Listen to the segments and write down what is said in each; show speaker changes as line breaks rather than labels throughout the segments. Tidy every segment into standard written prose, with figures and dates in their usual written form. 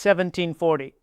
1740.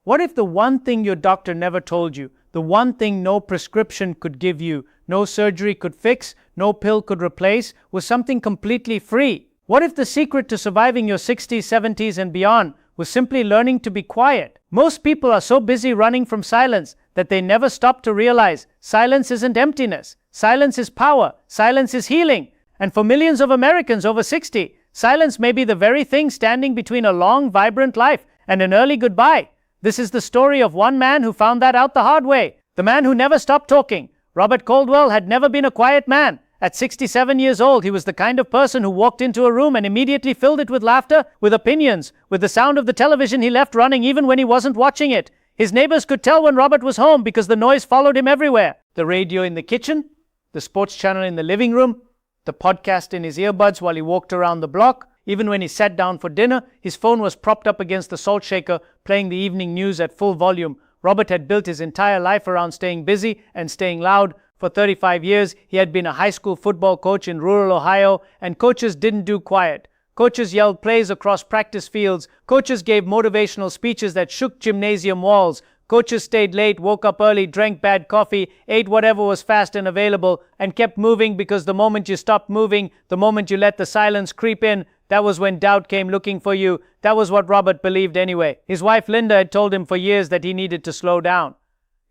What if the one thing your doctor never told you, the one thing no prescription could give you, no surgery could fix, no pill could replace, was something completely free? What if the secret to surviving your 60s, 70s, and beyond was simply learning to be quiet? Most people are so busy running from silence that they never stop to realize silence isn't emptiness. Silence is power. Silence is healing. And for millions of Americans over 60, silence may be the very thing standing between a long, vibrant life and an early goodbye. This is the story of one man who found that out the hard way. The man who never stopped talking. Robert Caldwell had never been a quiet man. At 67 years old, he was the kind of person who walked into a room and immediately filled it with laughter, with opinions, with the sound of the television he left running even when he wasn't watching it. His neighbors could tell when Robert was home because the noise followed him everywhere. The radio in the kitchen, the sports channel in the living room, the podcast in his earbuds while he walked around the block. Even when he sat down for dinner, his phone was propped up against the salt shaker, playing the evening news at full volume. Robert had built his entire life around staying busy and staying loud. For 35 years, he had been a high school football coach in rural Ohio, and coaches didn't do quiet. Coaches yelled plays across practice fields. Coaches gave motivational speeches that shook gymnasium walls. Coaches stayed late, woke up early, drank bad coffee, ate whatever was fast and available, and kept moving because the moment you stopped moving, the moment you let the silence creep in, that was when doubt came looking for you. That was what Robert believed anyway. His wife Linda had told him for years that he needed to slow down.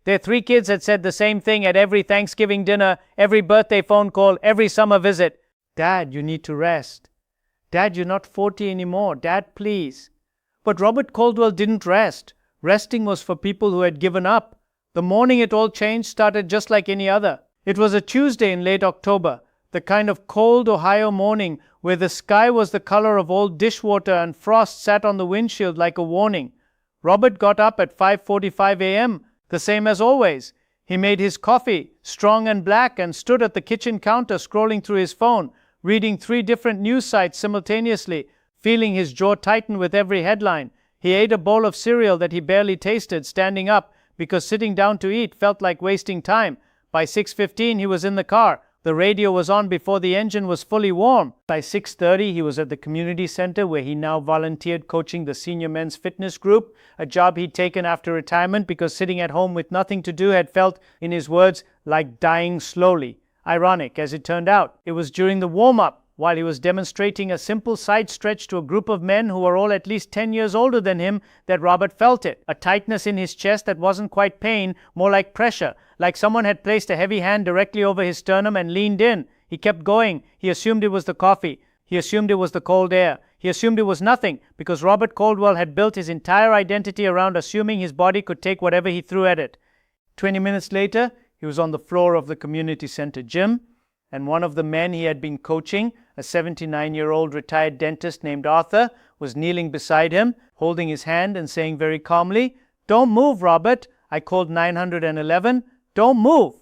Their 3 kids had said the same thing at every Thanksgiving dinner, every birthday phone call, every summer visit. Dad, you need to rest. Dad, you're not 40 anymore. Dad, please. But Robert Caldwell didn't rest. Resting was for people who had given up. The morning it all changed started just like any other. It was a Tuesday in late October, the kind of cold Ohio morning where the sky was the color of old dishwater and frost sat on the windshield like a warning. Robert got up at 5:45 a.m., the same as always. He made his coffee, strong and black, and stood at the kitchen counter scrolling through his phone, reading 3 different news sites simultaneously, feeling his jaw tighten with every headline. He ate a bowl of cereal that he barely tasted, standing up, because sitting down to eat felt like wasting time. By 6:15 he was in the car. The radio was on before the engine was fully warm. By 6:30 he was at the community center where he now volunteered coaching the senior men's fitness group, a job he'd taken after retirement because sitting at home with nothing to do had felt, in his words, like dying slowly. Ironic, as it turned out. It was during the warm-up, while he was demonstrating a simple side stretch to a group of men who were all at least 10 years older than him, that Robert felt it. A tightness in his chest that wasn't quite pain, more like pressure, like someone had placed a heavy hand directly over his sternum and leaned in. He kept going. He assumed it was the coffee. He assumed it was the cold air. He assumed it was nothing, because Robert Caldwell had built his entire identity around assuming his body could take whatever he threw at it. 20 minutes later, he was on the floor of the community center gym, and one of the men he had been coaching, a 79-year-old retired dentist named Arthur, was kneeling beside him, holding his hand and saying very calmly, "Don't move, Robert. I called 911. Don't move."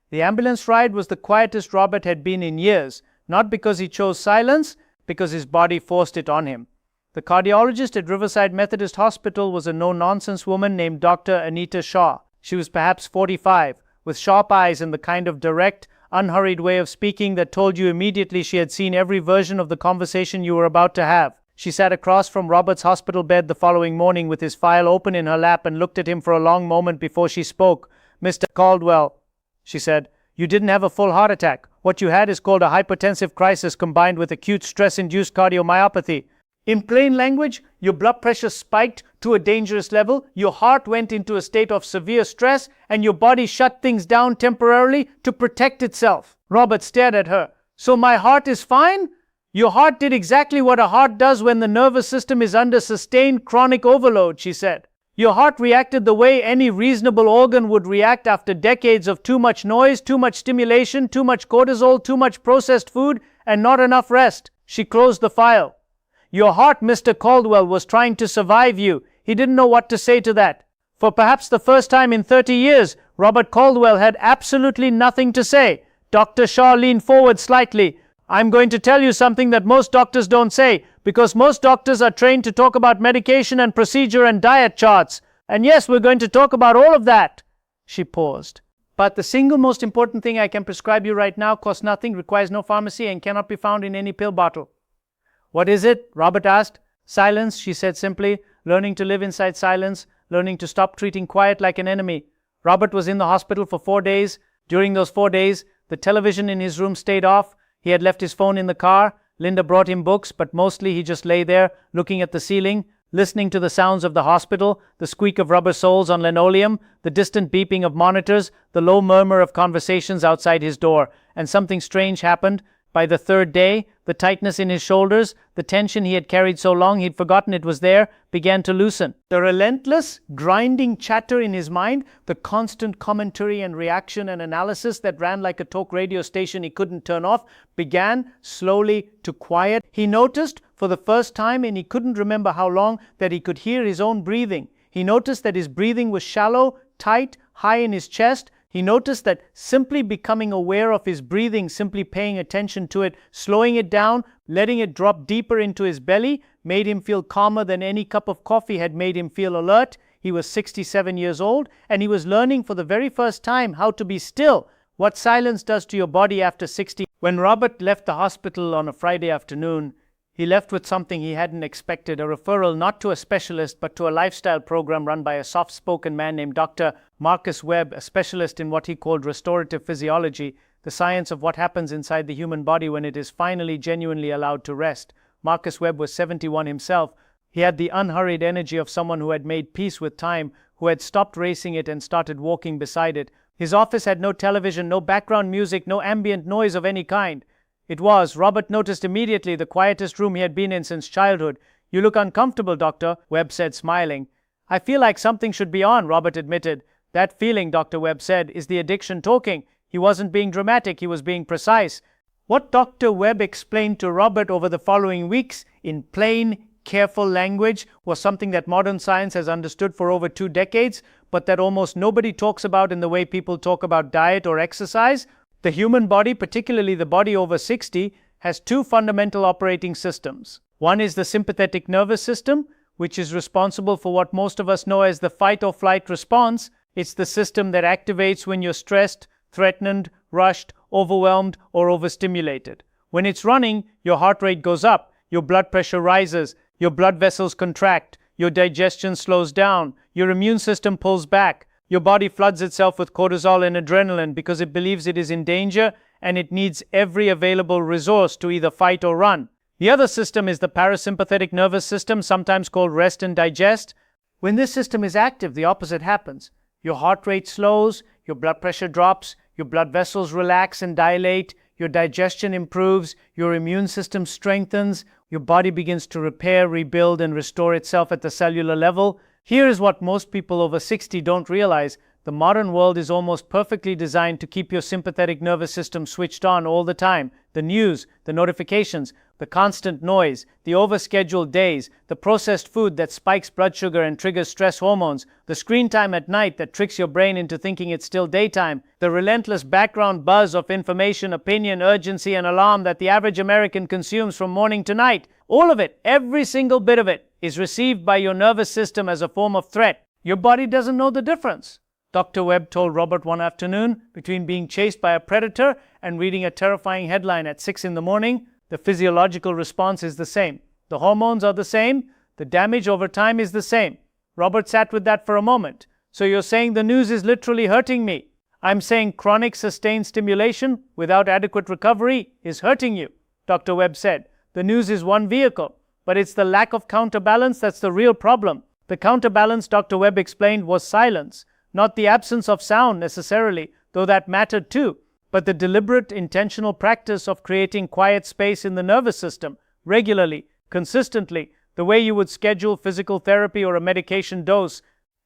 The ambulance ride was the quietest Robert had been in years, not because he chose silence, because his body forced it on him. The cardiologist at Riverside Methodist Hospital was a no-nonsense woman named Dr. Anita Shaw. She was perhaps 45, with sharp eyes and the kind of direct, unhurried way of speaking that told you immediately she had seen every version of the conversation you were about to have. She sat across from Robert's hospital bed the following morning with his file open in her lap and looked at him for a long moment before she spoke. "Mr. Caldwell," she said, "you didn't have a full heart attack. What you had is called a hypertensive crisis combined with acute stress-induced cardiomyopathy. In plain language, your blood pressure spiked to a dangerous level, your heart went into a state of severe stress, and your body shut things down temporarily to protect itself." Robert stared at her. "So my heart is fine?" "Your heart did exactly what a heart does when the nervous system is under sustained chronic overload," she said. "Your heart reacted the way any reasonable organ would react after decades of too much noise, too much stimulation, too much cortisol, too much processed food, and not enough rest." She closed the file. "Your heart, Mr. Caldwell, was trying to survive you." He didn't know what to say to that. For perhaps the first time in 30 years, Robert Caldwell had absolutely nothing to say. Dr. Shaw leaned forward slightly. "I'm going to tell you something that most doctors don't say, because most doctors are trained to talk about medication and procedure and diet charts. And yes, we're going to talk about all of that." She paused. "But the single most important thing I can prescribe you right now costs nothing, requires no pharmacy, and cannot be found in any pill bottle." "What is it?" Robert asked. "Silence," she said simply. learning to live inside silence, learning to stop treating quiet like an enemy. Robert was in the hospital for 4 days. During those 4 days, the television in his room stayed off. He had left his phone in the car. Linda brought him books, but mostly he just lay there, looking at the ceiling, listening to the sounds of the hospital, the squeak of rubber soles on linoleum, the distant beeping of monitors, the low murmur of conversations outside his door. And something strange happened. By the 3rd day, the tightness in his shoulders, the tension he had carried so long he'd forgotten it was there, began to loosen. The relentless, grinding chatter in his mind, the constant commentary and reaction and analysis that ran like a talk radio station he couldn't turn off, began slowly to quiet. He noticed, for the first time, and he couldn't remember how long, that he could hear his own breathing. He noticed that his breathing was shallow, tight, high in his chest. He noticed that simply becoming aware of his breathing, simply paying attention to it, slowing it down, letting it drop deeper into his belly, made him feel calmer than any cup of coffee had made him feel alert. He was 67 years old, and he was learning for the very first time how to be still, what silence does to your body after 60. When Robert left the hospital on a Friday afternoon, he left with something he hadn't expected, a referral not to a specialist but to a lifestyle program run by a soft-spoken man named Dr. Marcus Webb, a specialist in what he called restorative physiology, the science of what happens inside the human body when it is finally genuinely allowed to rest. Marcus Webb was 71 himself. He had the unhurried energy of someone who had made peace with time, who had stopped racing it and started walking beside it. His office had no television, no background music, no ambient noise of any kind. It was, Robert noticed immediately, the quietest room he had been in since childhood. "You look uncomfortable, Doctor," Webb said, smiling. "I feel like something should be on," Robert admitted. "That feeling," Dr. Webb said, "is the addiction talking." He wasn't being dramatic, he was being precise. What Dr. Webb explained to Robert over the following weeks, in plain, careful language, was something that modern science has understood for over 2 decades, but that almost nobody talks about in the way people talk about diet or exercise. The human body, particularly the body over 60, has 2 fundamental operating systems. One is the sympathetic nervous system, which is responsible for what most of us know as the fight or flight response. It's the system that activates when you're stressed, threatened, rushed, overwhelmed, or overstimulated. When it's running, your heart rate goes up, your blood pressure rises, your blood vessels contract, your digestion slows down, your immune system pulls back. Your body floods itself with cortisol and adrenaline because it believes it is in danger and it needs every available resource to either fight or run. The other system is the parasympathetic nervous system, sometimes called rest and digest. When this system is active, the opposite happens. Your heart rate slows, your blood pressure drops, your blood vessels relax and dilate, your digestion improves, your immune system strengthens, your body begins to repair, rebuild, and restore itself at the cellular level. Here is what most people over 60 don't realize. The modern world is almost perfectly designed to keep your sympathetic nervous system switched on all the time. The news, the notifications, the constant noise, the overscheduled days, the processed food that spikes blood sugar and triggers stress hormones, the screen time at night that tricks your brain into thinking it's still daytime, the relentless background buzz of information, opinion, urgency, and alarm that the average American consumes from morning to night. All of it, every single bit of it, is received by your nervous system as a form of threat. Your body doesn't know the difference. Dr. Webb told Robert one afternoon, between being chased by a predator and reading a terrifying headline at 6 in the morning, the physiological response is the same. The hormones are the same. The damage over time is the same. Robert sat with that for a moment. "So you're saying the news is literally hurting me?" "I'm saying chronic sustained stimulation without adequate recovery is hurting you," Dr. Webb said. "The news is one vehicle, but it's the lack of counterbalance that's the real problem." The counterbalance, Dr. Webb explained, was silence. Not the absence of sound necessarily, though that mattered too, but the deliberate, intentional practice of creating quiet space in the nervous system, regularly, consistently, the way you would schedule physical therapy or a medication dose.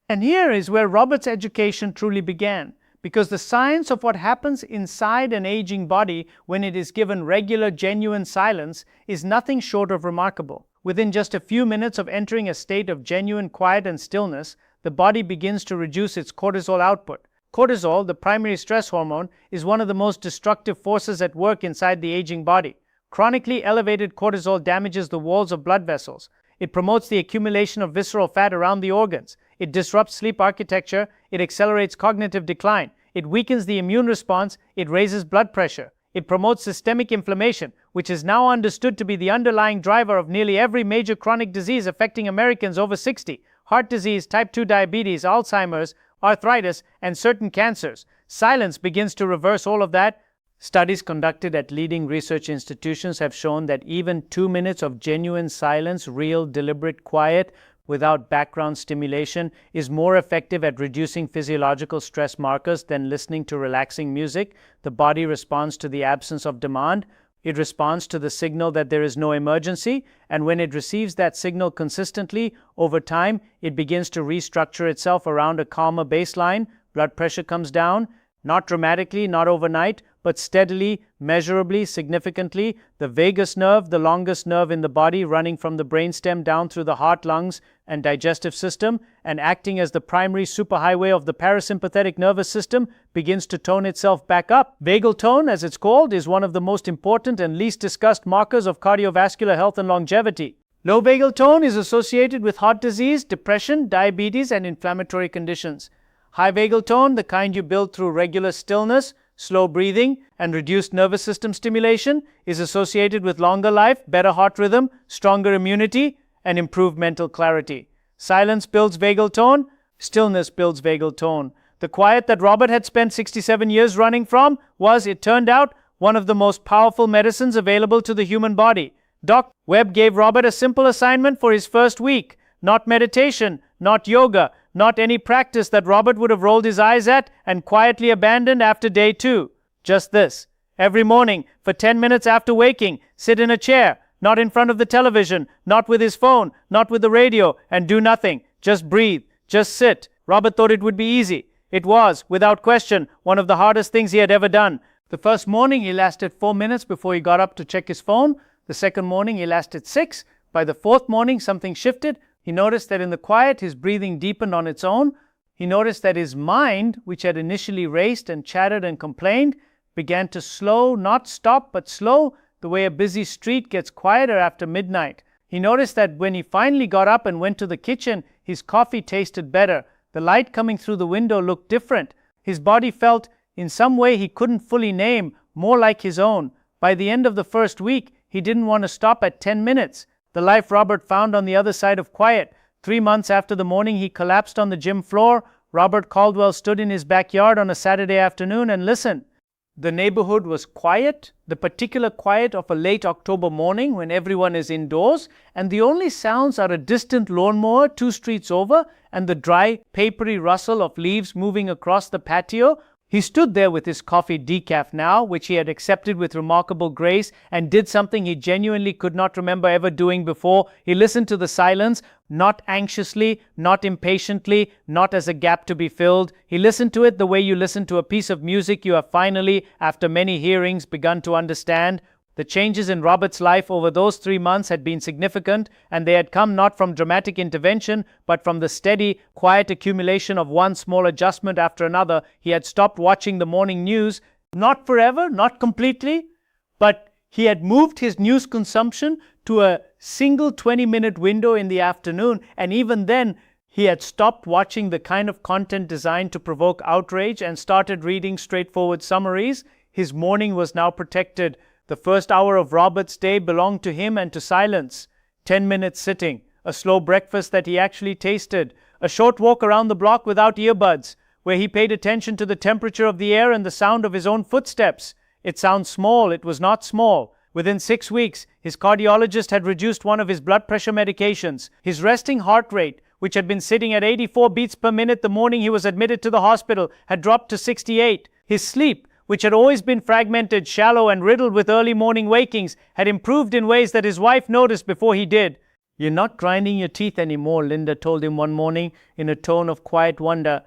And here is where Robert's education truly began, because the science of what happens inside an aging body when it is given regular, genuine silence is nothing short of remarkable. Within just a few minutes of entering a state of genuine quiet and stillness, the body begins to reduce its cortisol output. Cortisol, the primary stress hormone, is one of the most destructive forces at work inside the aging body. Chronically elevated cortisol damages the walls of blood vessels. It promotes the accumulation of visceral fat around the organs. It disrupts sleep architecture. It accelerates cognitive decline. It weakens the immune response. It raises blood pressure. It promotes systemic inflammation, which is now understood to be the underlying driver of nearly every major chronic disease affecting Americans over 60. Heart disease, type 2 diabetes, Alzheimer's, arthritis, and certain cancers. Silence begins to reverse all of that. Studies conducted at leading research institutions have shown that even 2 minutes of genuine silence, real, deliberate quiet, without background stimulation, is more effective at reducing physiological stress markers than listening to relaxing music. The body responds to the absence of demand. It responds to the signal that there is no emergency, and when it receives that signal consistently, over time, it begins to restructure itself around a calmer baseline. Blood pressure comes down, not dramatically, not overnight, but steadily, measurably, significantly. The vagus nerve, the longest nerve in the body, running from the brainstem down through the heart, lungs, and digestive system, and acting as the primary superhighway of the parasympathetic nervous system, begins to tone itself back up. Vagal tone, as it's called, is one of the most important and least discussed markers of cardiovascular health and longevity. Low vagal tone is associated with heart disease, depression, diabetes, and inflammatory conditions. High vagal tone, the kind you build through regular stillness, slow breathing, and reduced nervous system stimulation, is associated with longer life, better heart rhythm, stronger immunity, and improved mental clarity. Silence builds vagal tone, stillness builds vagal tone. The quiet that Robert had spent 67 years running from was, it turned out, one of the most powerful medicines available to the human body. Dr. Webb gave Robert a simple assignment for his first week. Not meditation, not yoga, not any practice that Robert would have rolled his eyes at and quietly abandoned after day 2. Just this. Every morning, for 10 minutes after waking, sit in a chair, not in front of the television, not with his phone, not with the radio, and do nothing. Just breathe. Just sit. Robert thought it would be easy. It was, without question, one of the hardest things he had ever done. The first morning, he lasted 4 minutes before he got up to check his phone. The second morning, he lasted 6. By the fourth morning, something shifted. He noticed that in the quiet, his breathing deepened on its own. He noticed that his mind, which had initially raced and chattered and complained, began to slow, not stop, but slow, the way a busy street gets quieter after midnight. He noticed that when he finally got up and went to the kitchen, his coffee tasted better. The light coming through the window looked different. His body felt, in some way he couldn't fully name, more like his own. By the end of the first week, he didn't want to stop at 10 minutes. The life Robert found on the other side of quiet. 3 months after the morning he collapsed on the gym floor, Robert Caldwell stood in his backyard on a Saturday afternoon and listened. The neighborhood was quiet, the particular quiet of a late October morning when everyone is indoors, and the only sounds are a distant lawnmower 2 streets over and the dry, papery rustle of leaves moving across the patio. He stood there with his coffee decaf now, which he had accepted with remarkable grace, and did something he genuinely could not remember ever doing before. He listened to the silence, not anxiously, not impatiently, not as a gap to be filled. He listened to it the way you listen to a piece of music you have finally, after many hearings, begun to understand. The changes in Robert's life over those 3 months had been significant, and they had come not from dramatic intervention, but from the steady, quiet accumulation of one small adjustment after another. He had stopped watching the morning news, not forever, not completely, but he had moved his news consumption to a single 20-minute window in the afternoon, and even then, he had stopped watching the kind of content designed to provoke outrage and started reading straightforward summaries. His morning was now protected. The first hour of Robert's day belonged to him and to silence. 10 minutes sitting, a slow breakfast that he actually tasted, a short walk around the block without earbuds, where he paid attention to the temperature of the air and the sound of his own footsteps. It sounds small. It was not small. Within 6 weeks, his cardiologist had reduced one of his blood pressure medications. His resting heart rate, which had been sitting at 84 beats per minute the morning he was admitted to the hospital, had dropped to 68. His sleep, which had always been fragmented, shallow, and riddled with early morning wakings, had improved in ways that his wife noticed before he did. "You're not grinding your teeth anymore," Linda told him one morning in a tone of quiet wonder.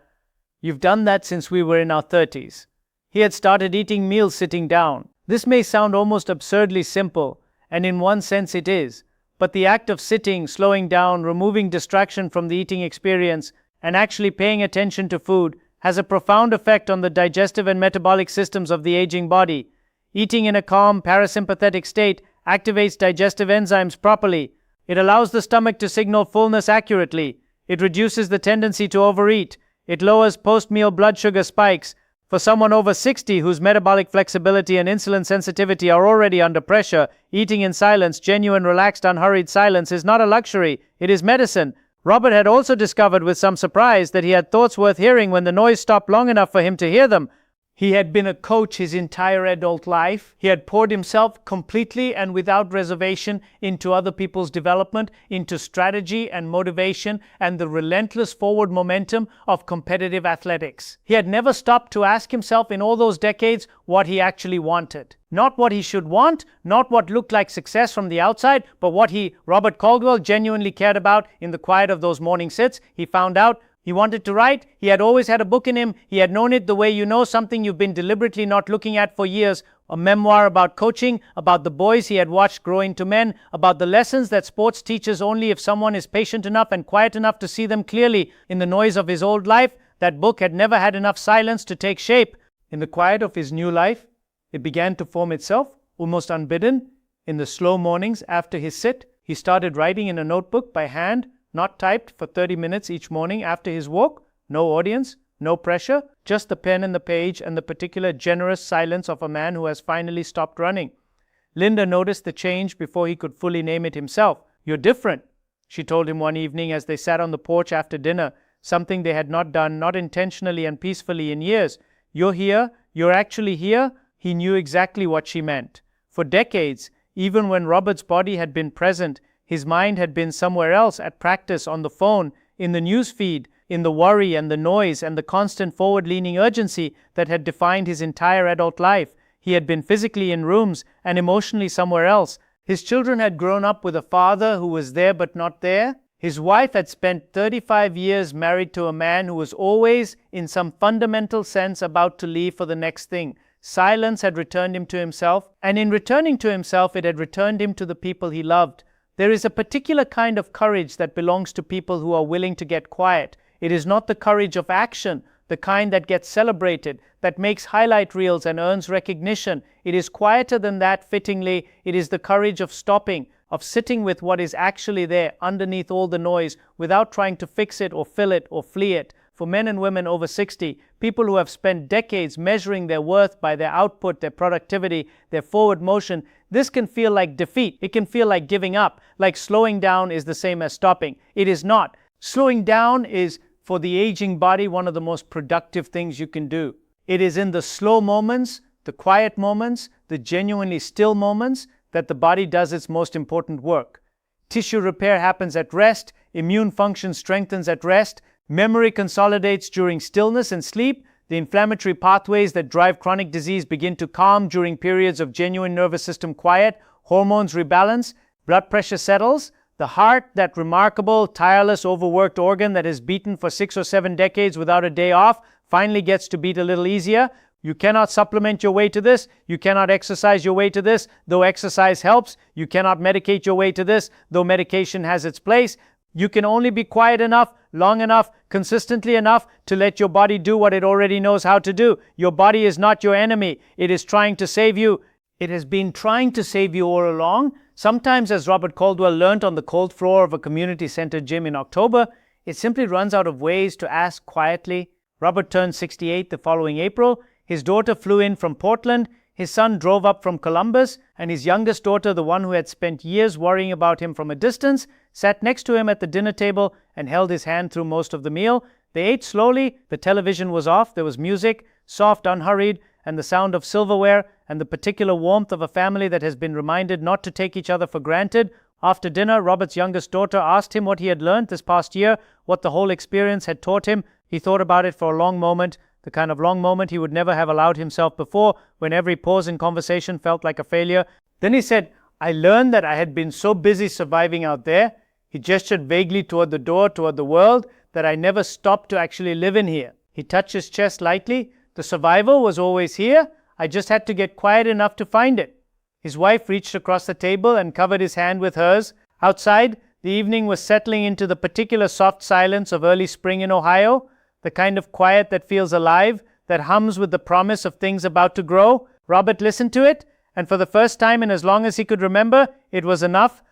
"You've done that since we were in our 30s. He had started eating meals sitting down. This may sound almost absurdly simple, and in one sense it is, but the act of sitting, slowing down, removing distraction from the eating experience, and actually paying attention to food has a profound effect on the digestive and metabolic systems of the aging body. Eating in a calm, parasympathetic state activates digestive enzymes properly. It allows the stomach to signal fullness accurately. It reduces the tendency to overeat. It lowers post-meal blood sugar spikes. For someone over 60 whose metabolic flexibility and insulin sensitivity are already under pressure, eating in silence, genuine, relaxed, unhurried silence is not a luxury, it is medicine. Robert had also discovered with some surprise that he had thoughts worth hearing when the noise stopped long enough for him to hear them. He had been a coach his entire adult life. He had poured himself completely and without reservation into other people's development, into strategy and motivation and the relentless forward momentum of competitive athletics. He had never stopped to ask himself in all those decades what he actually wanted. Not what he should want, not what looked like success from the outside, but what Robert Caldwell, genuinely cared about in the quiet of those morning sits. He found out he wanted to write. He had always had a book in him. He had known it the way you know something you've been deliberately not looking at for years. A memoir about coaching, about the boys he had watched grow into men, about the lessons that sports teaches only if someone is patient enough and quiet enough to see them clearly. In the noise of his old life, that book had never had enough silence to take shape. In the quiet of his new life, it began to form itself, almost unbidden. In the slow mornings after his sit, he started writing in a notebook by hand, not typed, for 30 minutes each morning after his walk. No audience, no pressure, just the pen and the page and the particular generous silence of a man who has finally stopped running. Linda noticed the change before he could fully name it himself. "You're different," she told him one evening as they sat on the porch after dinner, something they had not done, not intentionally and peacefully, in years. "You're here, you're actually here." He knew exactly what she meant. For decades, even when Robert's body had been present, his mind had been somewhere else, at practice, on the phone, in the news feed, in the worry and the noise and the constant forward-leaning urgency that had defined his entire adult life. He had been physically in rooms and emotionally somewhere else. His children had grown up with a father who was there but not there. His wife had spent 35 years married to a man who was always, in some fundamental sense, about to leave for the next thing. Silence had returned him to himself, and in returning to himself, it had returned him to the people he loved. There is a particular kind of courage that belongs to people who are willing to get quiet. It is not the courage of action, the kind that gets celebrated, that makes highlight reels and earns recognition. It is quieter than that, fittingly. It is the courage of stopping, of sitting with what is actually there underneath all the noise, without trying to fix it or fill it or flee it. For men and women over 60, people who have spent decades measuring their worth by their output, their productivity, their forward motion, this can feel like defeat. It can feel like giving up, like slowing down is the same as stopping. It is not. Slowing down is, for the aging body, one of the most productive things you can do. It is in the slow moments, the quiet moments, the genuinely still moments, that the body does its most important work. Tissue repair happens at rest, immune function strengthens at rest, memory consolidates during stillness and sleep, the inflammatory pathways that drive chronic disease begin to calm during periods of genuine nervous system quiet, hormones rebalance, blood pressure settles, the heart, that remarkable, tireless, overworked organ that has beaten for 6 or 7 decades without a day off, finally gets to beat a little easier. You cannot supplement your way to this. You cannot exercise your way to this, though exercise helps. You cannot medicate your way to this, though medication has its place. You can only be quiet enough, long enough, consistently enough to let your body do what it already knows how to do. Your body is not your enemy. It is trying to save you. It has been trying to save you all along. Sometimes, as Robert Caldwell learnt on the cold floor of a community center gym in October, it simply runs out of ways to ask quietly. Robert turned 68 the following April. His daughter flew in from Portland. His son drove up from Columbus, and his youngest daughter, the one who had spent years worrying about him from a distance, sat next to him at the dinner table and held his hand through most of the meal. They ate slowly. The television was off. There was music, soft, unhurried, and the sound of silverware, and the particular warmth of a family that has been reminded not to take each other for granted. After dinner, Robert's youngest daughter asked him what he had learned this past year, what the whole experience had taught him. He thought about it for a long moment, the kind of long moment he would never have allowed himself before, when every pause in conversation felt like a failure. Then he said, "I learned that I had been so busy surviving out there," he gestured vaguely toward the door, toward the world, "that I never stopped to actually live in here." He touched his chest lightly. "The survival was always here. I just had to get quiet enough to find it." His wife reached across the table and covered his hand with hers. Outside, the evening was settling into the particular soft silence of early spring in Ohio, the kind of quiet that feels alive, that hums with the promise of things about to grow. Robert listened to it, and for the first time in as long as he could remember, it was enough.